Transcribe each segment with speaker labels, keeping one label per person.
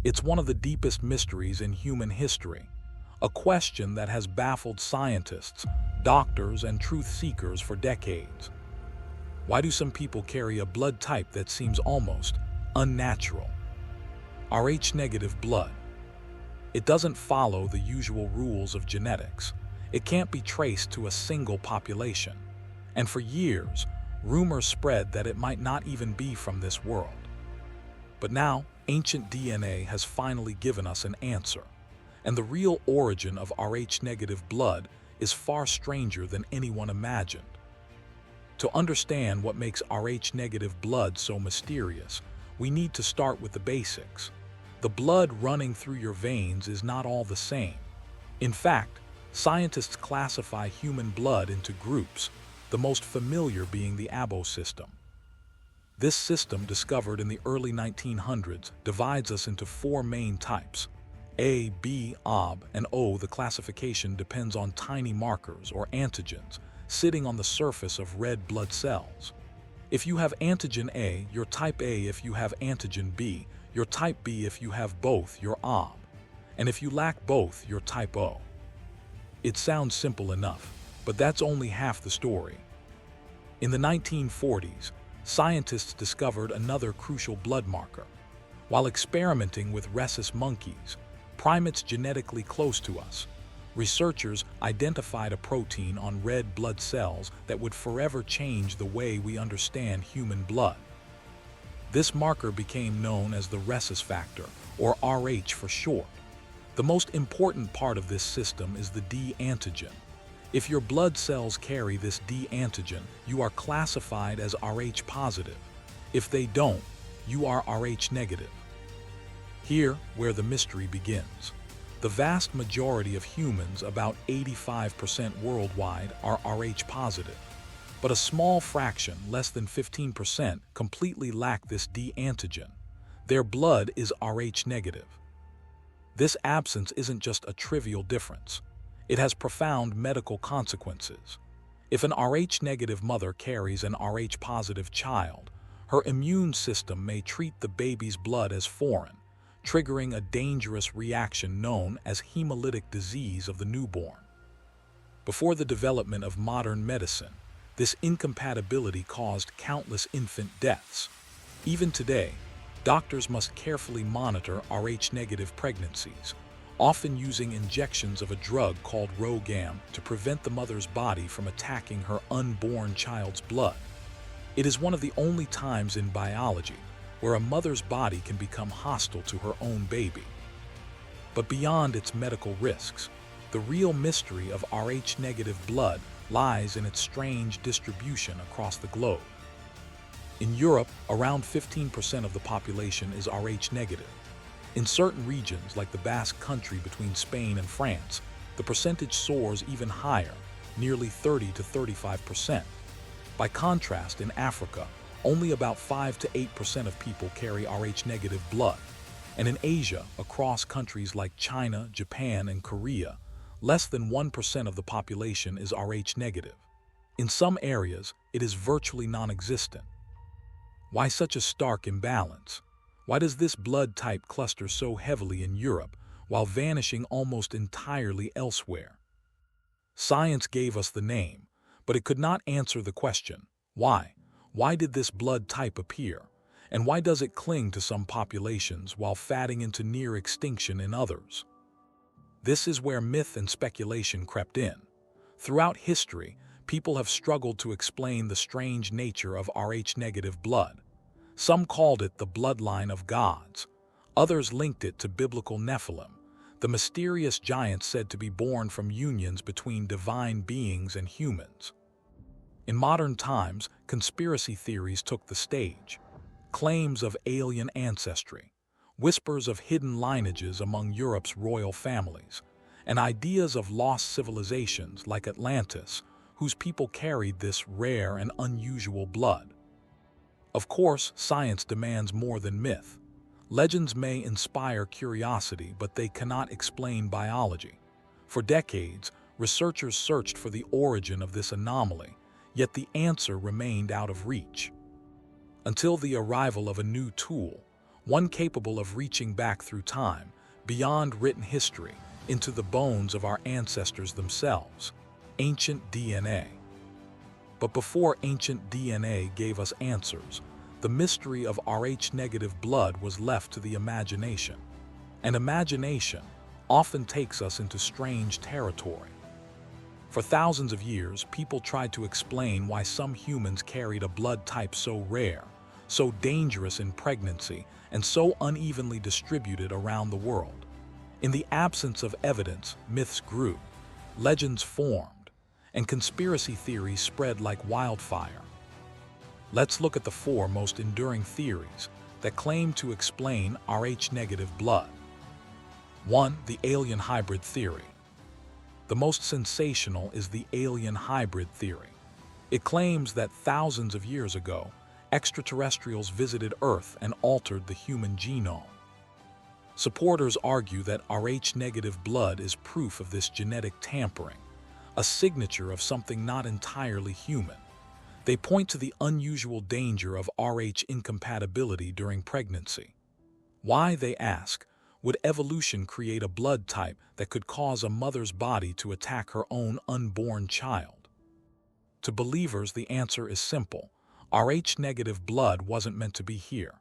Speaker 1: It's one of the deepest mysteries in human history, a question that has baffled scientists, doctors, and truth seekers for decades. Why do some people carry a blood type that seems almost unnatural? Rh-negative blood. It doesn't follow the usual rules of genetics. It can't be traced to a single population. And for years, rumors spread that it might not even be from this world. But now, ancient DNA has finally given us an answer. And the real origin of Rh-negative blood is far stranger than anyone imagined. To understand what makes Rh-negative blood so mysterious, we need to start with the basics. The blood running through your veins is not all the same. In fact, scientists classify human blood into groups, the most familiar being the ABO system. This system, discovered in the early 1900s, divides us into four main types: A, B, AB, and O. The classification depends on tiny markers, or antigens, sitting on the surface of red blood cells. If you have antigen A, you're type A. If you have antigen B, you're type B. If you have both, you're AB. And if you lack both, you're type O. It sounds simple enough, but that's only half the story. In the 1940s, scientists discovered another crucial blood marker. While experimenting with rhesus monkeys, primates genetically close to us, researchers identified a protein on red blood cells that would forever change the way we understand human blood. This marker became known as the rhesus factor, or Rh for short. The most important part of this system is the D antigen. If your blood cells carry this D antigen, you are classified as Rh positive. If they don't, you are Rh negative. Here, where the mystery begins. The vast majority of humans, about 85% worldwide, are Rh positive. But a small fraction, less than 15%, completely lack this D antigen. Their blood is Rh negative. This absence isn't just a trivial difference. It has profound medical consequences. If an Rh-negative mother carries an Rh-positive child, her immune system may treat the baby's blood as foreign, triggering a dangerous reaction known as hemolytic disease of the newborn. Before the development of modern medicine, this incompatibility caused countless infant deaths. Even today, doctors must carefully monitor Rh-negative pregnancies, often using injections of a drug called RhoGAM to prevent the mother's body from attacking her unborn child's blood. It is one of the only times in biology where a mother's body can become hostile to her own baby. But beyond its medical risks, the real mystery of Rh-negative blood lies in its strange distribution across the globe. In Europe, around 15% of the population is Rh-negative. In certain regions, like the Basque country between Spain and France, the percentage soars even higher, nearly 30 to 35%. By contrast, in Africa, only about 5 to 8% of people carry Rh-negative blood. And in Asia, across countries like China, Japan, and Korea, less than 1% of the population is Rh-negative. In some areas, it is virtually non-existent. Why such a stark imbalance? Why does this blood type cluster so heavily in Europe while vanishing almost entirely elsewhere? Science gave us the name, but it could not answer the question, why? Why did this blood type appear? And why does it cling to some populations while fading into near extinction in others? This is where myth and speculation crept in. Throughout history, people have struggled to explain the strange nature of Rh-negative blood. Some called it the bloodline of gods. Others linked it to biblical Nephilim, the mysterious giants said to be born from unions between divine beings and humans. In modern times, conspiracy theories took the stage. Claims of alien ancestry, whispers of hidden lineages among Europe's royal families, and ideas of lost civilizations like Atlantis, whose people carried this rare and unusual blood. Of course, science demands more than myth. Legends may inspire curiosity, but they cannot explain biology. For decades, researchers searched for the origin of this anomaly, yet the answer remained out of reach. Until the arrival of a new tool, one capable of reaching back through time, beyond written history, into the bones of our ancestors themselves, ancient DNA. But before ancient DNA gave us answers, the mystery of Rh-negative blood was left to the imagination. And imagination often takes us into strange territory. For thousands of years, people tried to explain why some humans carried a blood type so rare, so dangerous in pregnancy, and so unevenly distributed around the world. In the absence of evidence, myths grew, legends formed, and conspiracy theories spread like wildfire. Let's look at the four most enduring theories that claim to explain Rh-negative blood. 1. The alien hybrid theory. The most sensational is the alien hybrid theory. It claims that thousands of years ago, extraterrestrials visited Earth and altered the human genome. Supporters argue that Rh-negative blood is proof of this genetic tampering, a signature of something not entirely human. They point to the unusual danger of Rh incompatibility during pregnancy. Why, they ask, would evolution create a blood type that could cause a mother's body to attack her own unborn child? To believers, the answer is simple. Rh-negative blood wasn't meant to be here.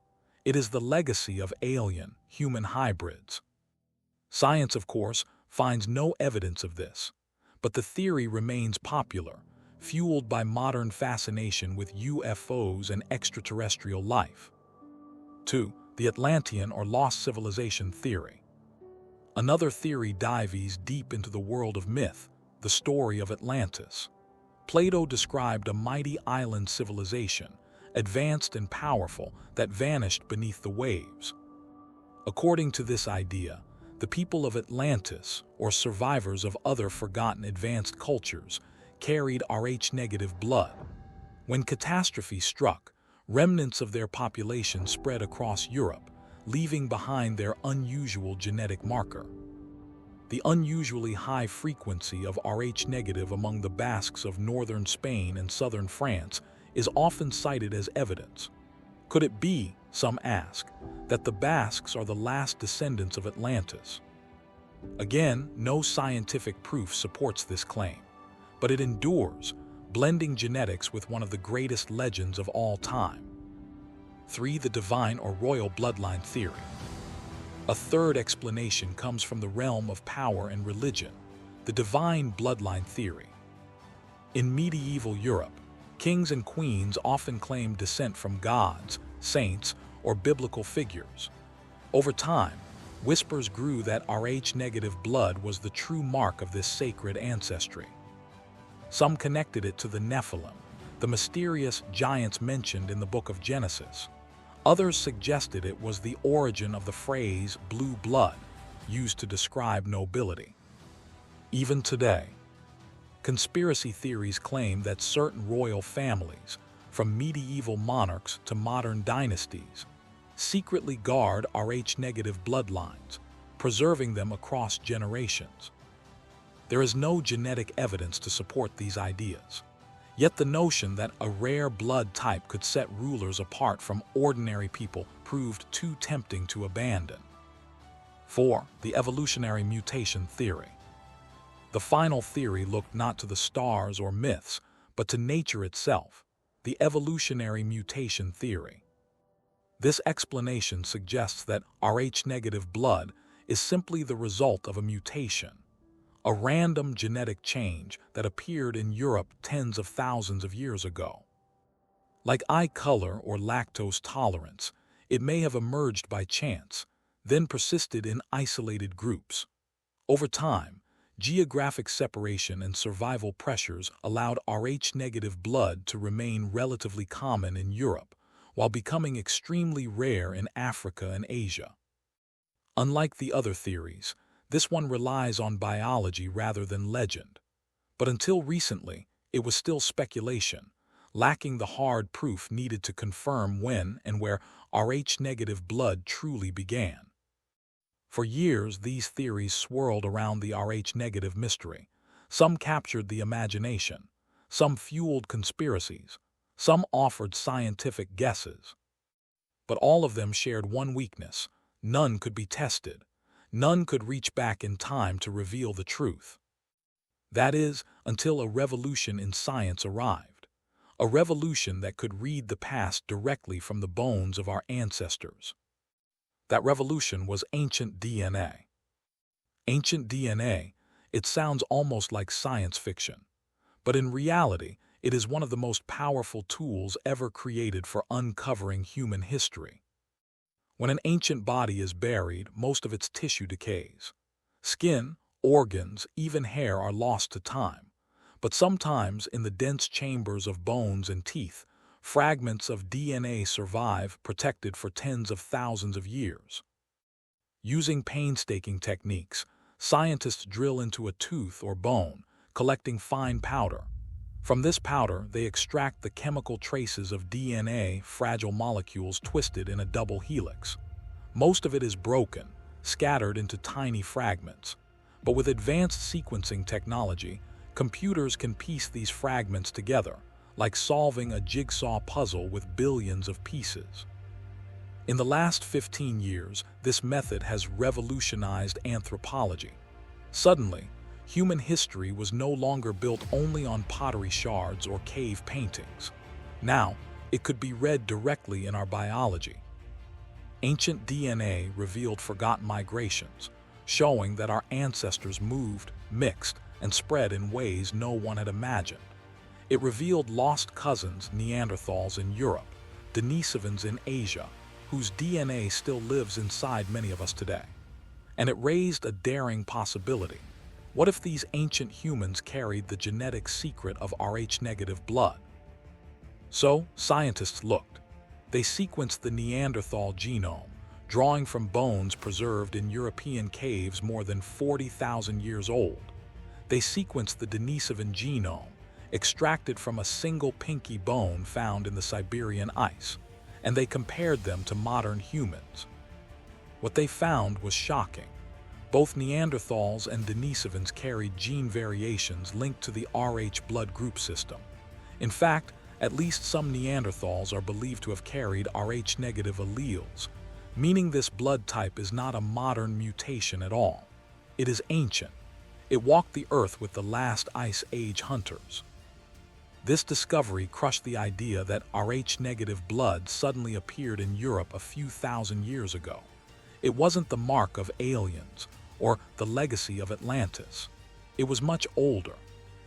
Speaker 1: It is the legacy of alien, human hybrids. Science, of course, finds no evidence of this, but the theory remains popular, fueled by modern fascination with UFOs and extraterrestrial life. 2. The Atlantean or lost civilization theory. Another theory dives deep into the world of myth, the story of Atlantis. Plato described a mighty island civilization, advanced and powerful, that vanished beneath the waves. According to this idea, the people of Atlantis, or survivors of other forgotten advanced cultures, carried Rh-negative blood. When catastrophe struck, remnants of their population spread across Europe, leaving behind their unusual genetic marker. The unusually high frequency of Rh-negative among the Basques of northern Spain and southern France is often cited as evidence. Could it be, some ask, that the Basques are the last descendants of Atlantis? Again, no scientific proof supports this claim, but it endures, blending genetics with one of the greatest legends of all time. 3. The divine or royal bloodline theory. A third explanation comes from the realm of power and religion, the divine bloodline theory. In medieval Europe, kings and queens often claimed descent from gods, saints, or biblical figures. Over time, whispers grew that Rh-negative blood was the true mark of this sacred ancestry. Some connected it to the Nephilim, the mysterious giants mentioned in the book of Genesis. Others suggested it was the origin of the phrase blue blood, used to describe nobility. Even today, conspiracy theories claim that certain royal families, from medieval monarchs to modern dynasties, secretly guard Rh-negative bloodlines, preserving them across generations. There is no genetic evidence to support these ideas. Yet the notion that a rare blood type could set rulers apart from ordinary people proved too tempting to abandon. 4. The evolutionary mutation theory. The final theory looked not to the stars or myths, but to nature itself, the evolutionary mutation theory. This explanation suggests that Rh-negative blood is simply the result of a mutation, a random genetic change that appeared in Europe tens of thousands of years ago. Like eye color or lactose tolerance, it may have emerged by chance, then persisted in isolated groups. Over time, geographic separation and survival pressures allowed Rh-negative blood to remain relatively common in Europe, while becoming extremely rare in Africa and Asia. Unlike the other theories, this one relies on biology rather than legend. But until recently, it was still speculation, lacking the hard proof needed to confirm when and where Rh-negative blood truly began. For years, these theories swirled around the Rh-negative mystery. Some captured the imagination, some fueled conspiracies, some offered scientific guesses. But all of them shared one weakness: none could be tested. None could reach back in time to reveal the truth. That is, until a revolution in science arrived. A revolution that could read the past directly from the bones of our ancestors. That revolution was ancient DNA. Ancient DNA, it sounds almost like science fiction. But in reality, it is one of the most powerful tools ever created for uncovering human history. When an ancient body is buried, most of its tissue decays. Skin, organs, even hair are lost to time. But sometimes, in the dense chambers of bones and teeth, fragments of DNA survive, protected for tens of thousands of years. Using painstaking techniques, scientists drill into a tooth or bone, collecting fine powder. From this powder, they extract the chemical traces of DNA, fragile molecules twisted in a double helix. Most of it is broken, scattered into tiny fragments. But with advanced sequencing technology, computers can piece these fragments together, like solving a jigsaw puzzle with billions of pieces. In the last 15 years, this method has revolutionized anthropology. Suddenly, human history was no longer built only on pottery shards or cave paintings. Now, it could be read directly in our biology. Ancient DNA revealed forgotten migrations, showing that our ancestors moved, mixed, and spread in ways no one had imagined. It revealed lost cousins, Neanderthals in Europe, Denisovans in Asia, whose DNA still lives inside many of us today. And it raised a daring possibility. What if these ancient humans carried the genetic secret of Rh-negative blood? So, scientists looked. They sequenced the Neanderthal genome, drawing from bones preserved in European caves more than 40,000 years old. They sequenced the Denisovan genome, extracted from a single pinky bone found in the Siberian ice, and they compared them to modern humans. What they found was shocking. Both Neanderthals and Denisovans carried gene variations linked to the Rh blood group system. In fact, at least some Neanderthals are believed to have carried Rh-negative alleles, meaning this blood type is not a modern mutation at all. It is ancient. It walked the earth with the last Ice Age hunters. This discovery crushed the idea that Rh-negative blood suddenly appeared in Europe a few thousand years ago. It wasn't the mark of aliens or the legacy of Atlantis. It was much older.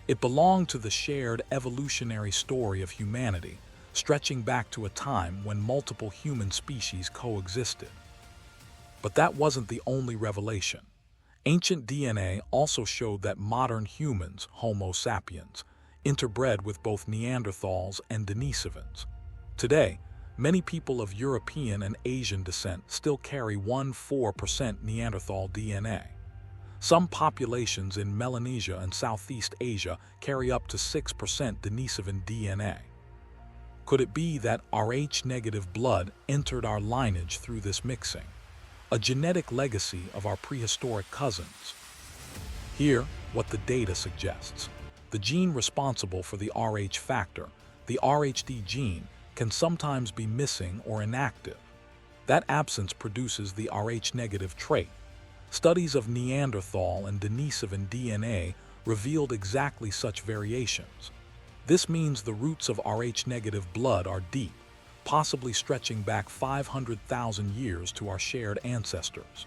Speaker 1: It belonged to the shared evolutionary story of humanity, stretching back to a time when multiple human species coexisted. But that wasn't the only revelation. Ancient DNA also showed that modern humans, Homo sapiens, interbred with both Neanderthals and Denisovans. Today, many people of European and Asian descent still carry 1–4% Neanderthal DNA. Some populations in Melanesia and Southeast Asia carry up to 6% Denisovan DNA. Could it be that Rh-negative blood entered our lineage through this mixing, a genetic legacy of our prehistoric cousins? Here, what the data suggests. The gene responsible for the Rh factor, the RHD gene, can sometimes be missing or inactive. That absence produces the Rh-negative trait. Studies of Neanderthal and Denisovan DNA revealed exactly such variations. This means the roots of Rh-negative blood are deep, possibly stretching back 500,000 years to our shared ancestors.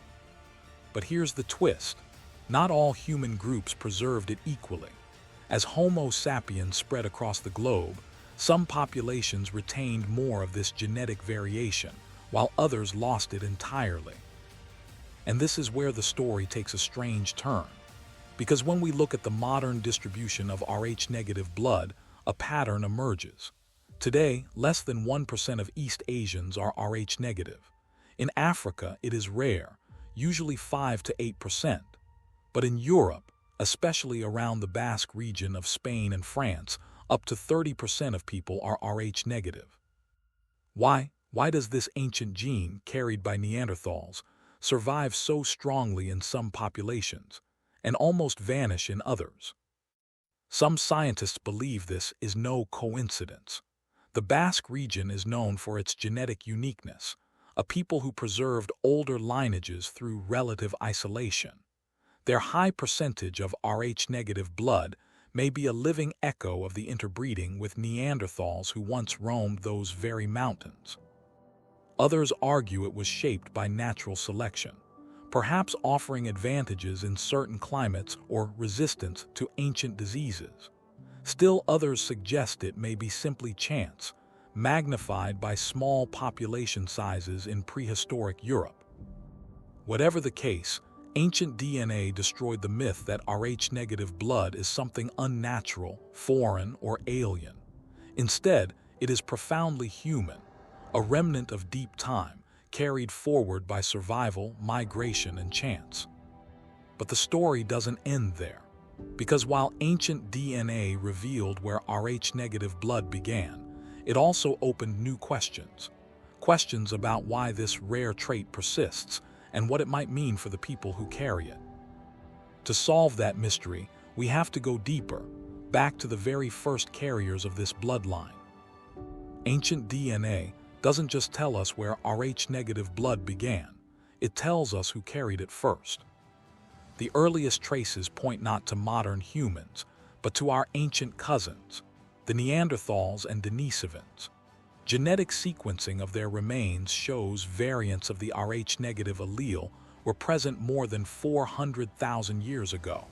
Speaker 1: But here's the twist. Not all human groups preserved it equally. As Homo sapiens spread across the globe, some populations retained more of this genetic variation, while others lost it entirely. And this is where the story takes a strange turn. Because when we look at the modern distribution of Rh-negative blood, a pattern emerges. Today, less than 1% of East Asians are Rh-negative. In Africa, it is rare, usually 5–8%. But in Europe, especially around the Basque region of Spain and France, up to 30% of people are Rh-negative. Why does this ancient gene, carried by Neanderthals, survive so strongly in some populations and almost vanish in others? Some scientists believe this is no coincidence. The Basque region is known for its genetic uniqueness, a people who preserved older lineages through relative isolation. Their high percentage of Rh-negative blood may be a living echo of the interbreeding with Neanderthals who once roamed those very mountains. Others argue it was shaped by natural selection, perhaps offering advantages in certain climates or resistance to ancient diseases. Still others suggest it may be simply chance, magnified by small population sizes in prehistoric Europe. Whatever the case, ancient DNA destroyed the myth that Rh-negative blood is something unnatural, foreign, or alien. Instead, it is profoundly human, a remnant of deep time, carried forward by survival, migration, and chance. But the story doesn't end there, because while ancient DNA revealed where Rh-negative blood began, it also opened new questions. Questions about why this rare trait persists and what it might mean for the people who carry it. To solve that mystery, we have to go deeper, back to the very first carriers of this bloodline. Ancient DNA doesn't just tell us where Rh-negative blood began, it tells us who carried it first. The earliest traces point not to modern humans, but to our ancient cousins, the Neanderthals and Denisovans. Genetic sequencing of their remains shows variants of the Rh-negative allele were present more than 400,000 years ago.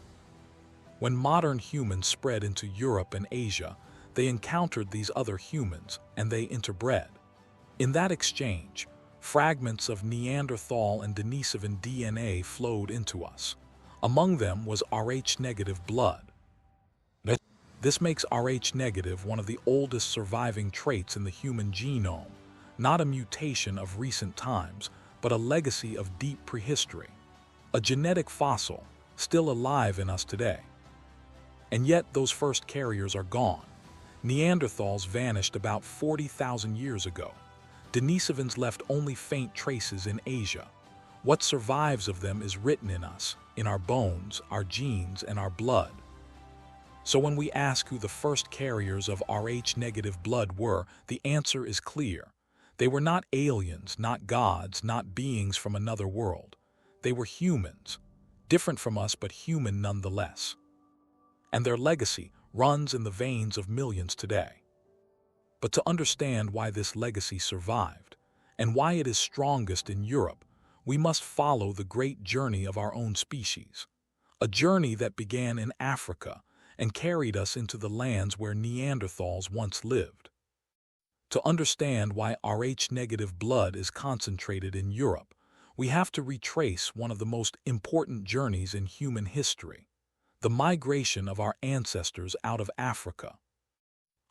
Speaker 1: When modern humans spread into Europe and Asia, they encountered these other humans and they interbred. In that exchange, fragments of Neanderthal and Denisovan DNA flowed into us. Among them was Rh-negative blood. This makes Rh-negative one of the oldest surviving traits in the human genome, not a mutation of recent times, but a legacy of deep prehistory, a genetic fossil still alive in us today. And yet those first carriers are gone. Neanderthals vanished about 40,000 years ago. Denisovans left only faint traces in Asia. What survives of them is written in us, in our bones, our genes, and our blood. So when we ask who the first carriers of Rh-negative blood were, the answer is clear. They were not aliens, not gods, not beings from another world. They were humans, different from us but human nonetheless. And their legacy runs in the veins of millions today. But to understand why this legacy survived, and why it is strongest in Europe, we must follow the great journey of our own species. A journey that began in Africa and carried us into the lands where Neanderthals once lived. To understand why Rh-negative blood is concentrated in Europe, we have to retrace one of the most important journeys in human history, the migration of our ancestors out of Africa.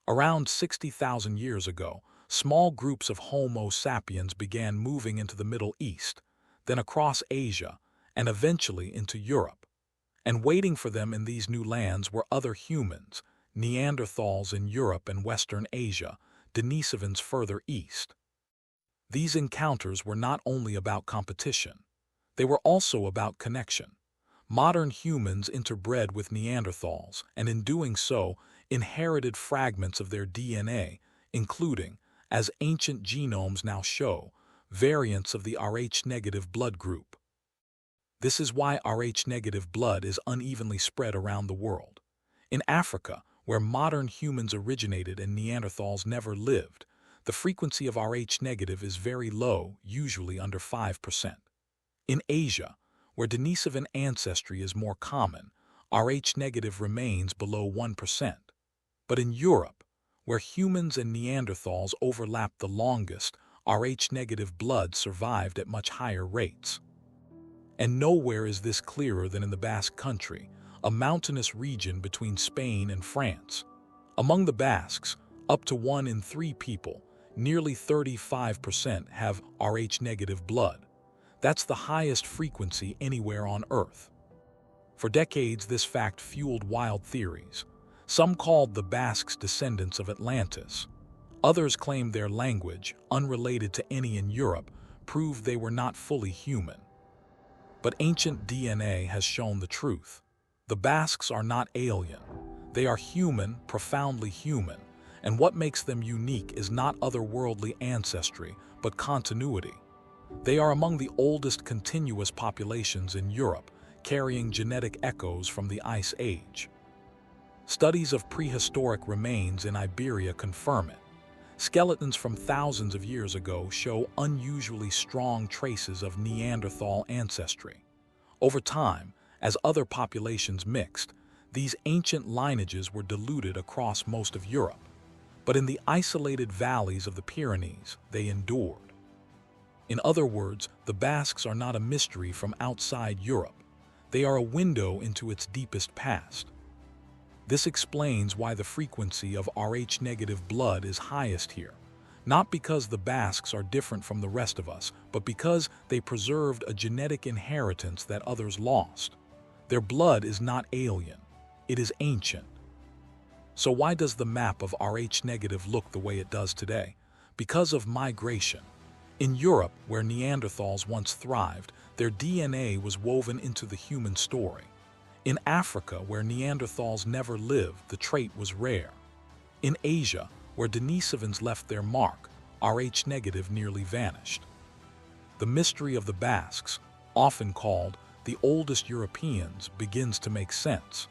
Speaker 1: Around 60,000 years ago, small groups of Homo sapiens began moving into the Middle East, then across Asia, and eventually into Europe. And waiting for them in these new lands were other humans, Neanderthals in Europe and Western Asia, Denisovans further east. These encounters were not only about competition, they were also about connection. Modern humans interbred with Neanderthals, and in doing so, inherited fragments of their DNA, including, as ancient genomes now show, variants of the Rh-negative blood group. This is why Rh-negative blood is unevenly spread around the world. In Africa, where modern humans originated and Neanderthals never lived, the frequency of Rh-negative is very low, usually under 5%. In Asia, where Denisovan ancestry is more common, Rh-negative remains below 1%. But in Europe, where humans and Neanderthals overlapped the longest, Rh-negative blood survived at much higher rates. And nowhere is this clearer than in the Basque country, a mountainous region between Spain and France. Among the Basques, up to 1 in 3 people, nearly 35%, have Rh-negative blood. That's the highest frequency anywhere on Earth. For decades, this fact fueled wild theories. Some called the Basques descendants of Atlantis. Others claimed their language, unrelated to any in Europe, proved they were not fully human. But ancient DNA has shown the truth. The Basques are not alien. They are human, profoundly human, and what makes them unique is not otherworldly ancestry, but continuity. They are among the oldest continuous populations in Europe, carrying genetic echoes from the Ice Age. Studies of prehistoric remains in Iberia confirm it. Skeletons from thousands of years ago show unusually strong traces of Neanderthal ancestry. Over time, as other populations mixed, these ancient lineages were diluted across most of Europe. But in the isolated valleys of the Pyrenees, they endured. In other words, the Basques are not a mystery from outside Europe. They are a window into its deepest past. This explains why the frequency of Rh-negative blood is highest here. Not because the Basques are different from the rest of us, but because they preserved a genetic inheritance that others lost. Their blood is not alien. It is ancient. So why does the map of Rh-negative look the way it does today? Because of migration. In Europe, where Neanderthals once thrived, their DNA was woven into the human story. In Africa, where Neanderthals never lived, the trait was rare. In Asia, where Denisovans left their mark, Rh-negative nearly vanished. The mystery of the Basques, often called the oldest Europeans, begins to make sense.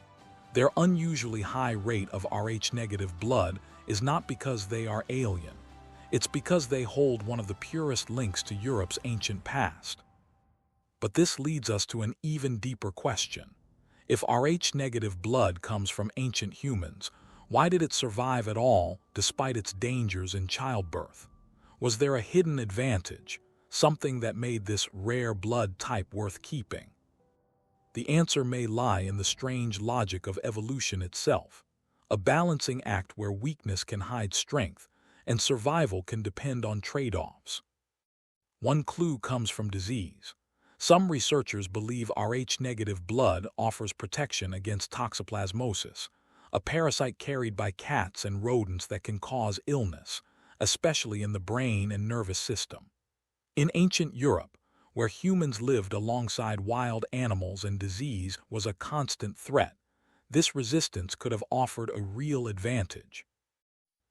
Speaker 1: Their unusually high rate of Rh-negative blood is not because they are alien. It's because they hold one of the purest links to Europe's ancient past. But this leads us to an even deeper question. If Rh-negative blood comes from ancient humans, why did it survive at all despite its dangers in childbirth? Was there a hidden advantage, something that made this rare blood type worth keeping? The answer may lie in the strange logic of evolution itself, a balancing act where weakness can hide strength and survival can depend on trade-offs. One clue comes from disease. Some researchers believe Rh-negative blood offers protection against toxoplasmosis, a parasite carried by cats and rodents that can cause illness, especially in the brain and nervous system. In ancient Europe, where humans lived alongside wild animals and disease was a constant threat, this resistance could have offered a real advantage.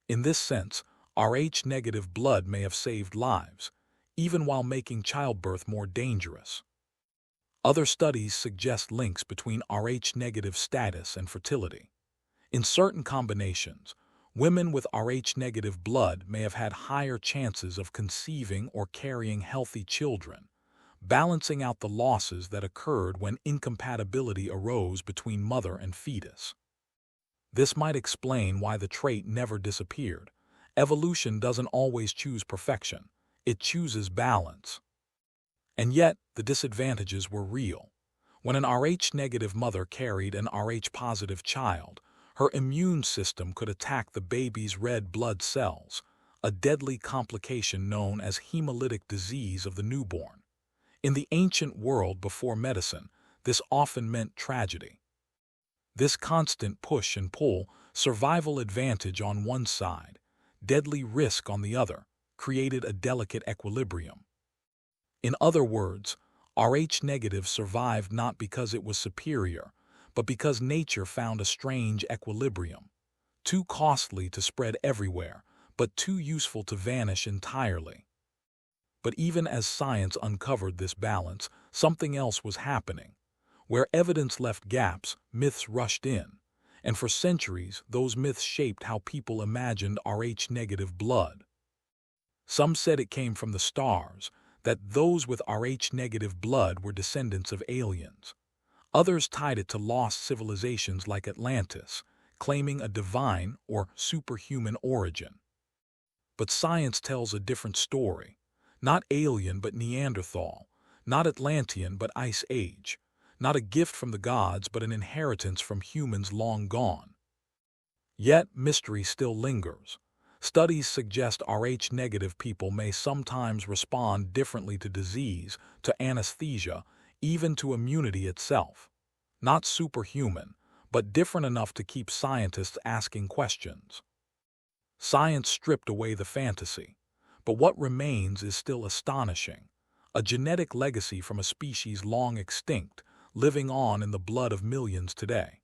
Speaker 1: In this sense, Rh-negative blood may have saved lives, even while making childbirth more dangerous. Other studies suggest links between Rh-negative status and fertility. In certain combinations, women with Rh-negative blood may have had higher chances of conceiving or carrying healthy children, balancing out the losses that occurred when incompatibility arose between mother and fetus. This might explain why the trait never disappeared. Evolution doesn't always choose perfection, it chooses balance. And yet, the disadvantages were real. When an Rh-negative mother carried an Rh-positive child, her immune system could attack the baby's red blood cells, a deadly complication known as hemolytic disease of the newborn. In the ancient world before medicine, this often meant tragedy. This constant push and pull, survival advantage on one side, deadly risk on the other, created a delicate equilibrium. In other words, Rh-negative survived not because it was superior, but because nature found a strange equilibrium, too costly to spread everywhere, but too useful to vanish entirely. But even as science uncovered this balance, something else was happening. Where evidence left gaps, myths rushed in, and for centuries those myths shaped how people imagined Rh-negative blood. Some said it came from the stars, that those with Rh-negative blood were descendants of aliens. Others tied it to lost civilizations like Atlantis, claiming a divine or superhuman origin. But science tells a different story. Not alien but Neanderthal, not Atlantean but Ice Age, not a gift from the gods but an inheritance from humans long gone. Yet mystery still lingers. Studies suggest Rh-negative people may sometimes respond differently to disease, to anesthesia, even to immunity itself. Not superhuman, but different enough to keep scientists asking questions. Science stripped away the fantasy, but what remains is still astonishing. A genetic legacy from a species long extinct, living on in the blood of millions today.